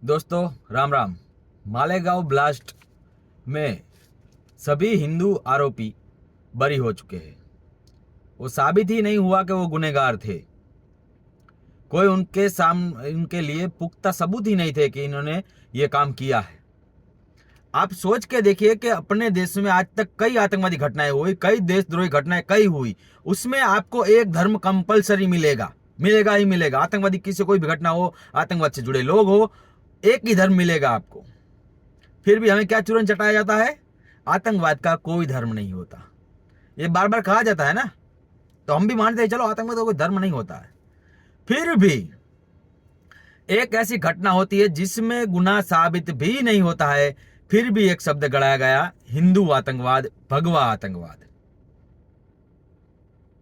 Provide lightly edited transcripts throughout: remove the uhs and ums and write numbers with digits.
दोस्तों राम राम। मालेगांव ब्लास्ट में सभी हिंदू आरोपी बरी हो चुके हैं। वो साबित ही नहीं हुआ कि वो गुनहगार थे। कोई उनके लिए पुख्ता सबूत ही नहीं थे कि इन्होंने ये काम किया है। आप सोच के देखिए कि अपने देश में आज तक कई आतंकवादी घटनाएं हुई, कई देशद्रोही घटनाएं कई हुई, उसमें आपको एक धर्म कंपलसरी मिलेगा, मिलेगा ही मिलेगा। आतंकवादी किसी कोई भी घटना हो, आतंकवाद से जुड़े लोग हो, एक ही धर्म मिलेगा आपको। फिर भी हमें क्या चूरन चटाया जाता है? आतंकवाद का कोई धर्म नहीं होता। ये बार बार कहा जाता है ना, तो हम भी मानते हैं चलो आतंकवाद का कोई धर्म नहीं होता है। फिर भी एक ऐसी घटना होती है जिसमें गुनाह साबित भी नहीं होता है, फिर भी एक शब्द गढ़ाया गया, हिंदू आतंकवाद, भगवा आतंकवाद।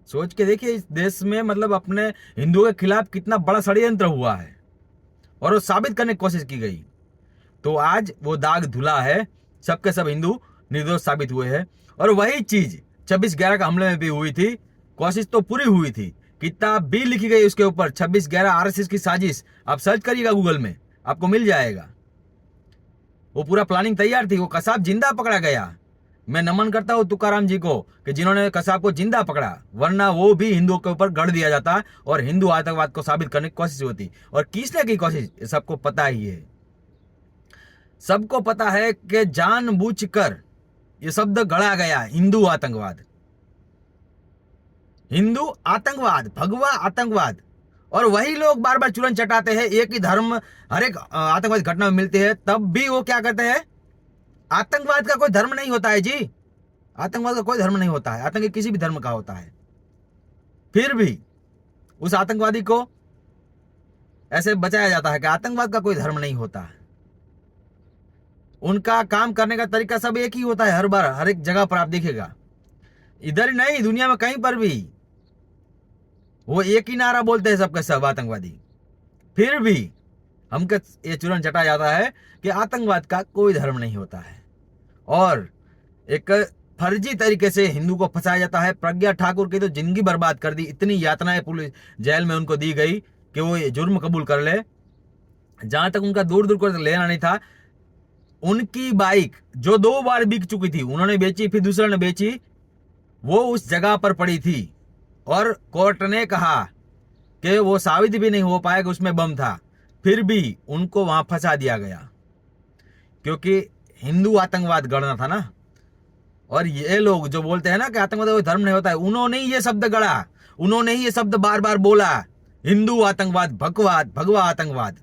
सोच के देखिए इस देश में मतलब अपने हिंदुओं के खिलाफ कितना बड़ा षड्यंत्र हुआ है और वो साबित करने की कोशिश की गई। तो आज वो दाग धुला है, सबके सब हिंदू निर्दोष साबित हुए हैं। और वही चीज 26/11 का हमले में भी हुई थी। कोशिश तो पूरी हुई थी, किताब भी लिखी गई उसके ऊपर, 26/11 आरएसएस की साजिश। आप सर्च करिएगा गूगल में, आपको मिल जाएगा। वो पूरा प्लानिंग तैयार थी। वो कसाब जिंदा पकड़ा गया। मैं नमन करता हूं तुकाराम जी को कि जिन्होंने कसाब को जिंदा पकड़ा, वरना वो भी हिंदुओं के ऊपर गढ़ दिया जाता और हिंदू आतंकवाद को साबित करने की कोशिश होती। और किसने की कोशिश, सबको पता ही है। सबको पता है कि जानबूझकर यह शब्द गढ़ा गया, हिंदू आतंकवाद, हिंदू आतंकवाद, भगवा आतंकवाद। और वही लोग बार बार चूरन चटाते हैं, एक ही धर्म हर एक आतंकवादी घटना में मिलती है, तब भी वो क्या करते हैं? आतंकवाद का कोई धर्म नहीं होता है जी। आतंकवाद का कोई धर्म नहीं होता है, आतंक किसी भी धर्म का होता है। फिर भी उस आतंकवादी को ऐसे बचाया जाता है कि आतंकवाद का कोई धर्म नहीं होता है। उनका काम करने का तरीका सब एक ही होता है, हर बार हर एक जगह पर आप देखिएगा, इधर ही नहीं दुनिया में कहीं पर भी वो एक ही नारा बोलते हैं सबके सब, आतंकवादी। फिर भी हमको ये चूरन चटाया जाता है कि आतंकवाद का कोई धर्म नहीं होता है और एक फर्जी तरीके से हिंदू को फंसाया जाता है। प्रज्ञा ठाकुर की तो जिंदगी बर्बाद कर दी, इतनी यातनाएं पुलिस जेल में उनको दी गई कि वो ये जुर्म कबूल कर ले। जहां तक उनका दूर दूर कर लेना नहीं था, उनकी बाइक जो 2 बार बिक चुकी थी, उन्होंने बेची, फिर दूसरे ने बेची, वो उस जगह पर पड़ी थी और कोर्ट ने कहा कि वो साबित भी नहीं हो पाया कि उसमें बम था। फिर भी उनको वहां फंसा दिया गया क्योंकि हिंदू आतंकवाद गढ़ना था ना। और ये लोग जो बोलते हैं ना कि आतंकवाद कोई धर्म नहीं होता है, उन्होंने ही ये शब्द गढ़ा, उन्होंने ही ये शब्द बार बार बोला, हिंदू आतंकवाद, भगवा आतंकवाद।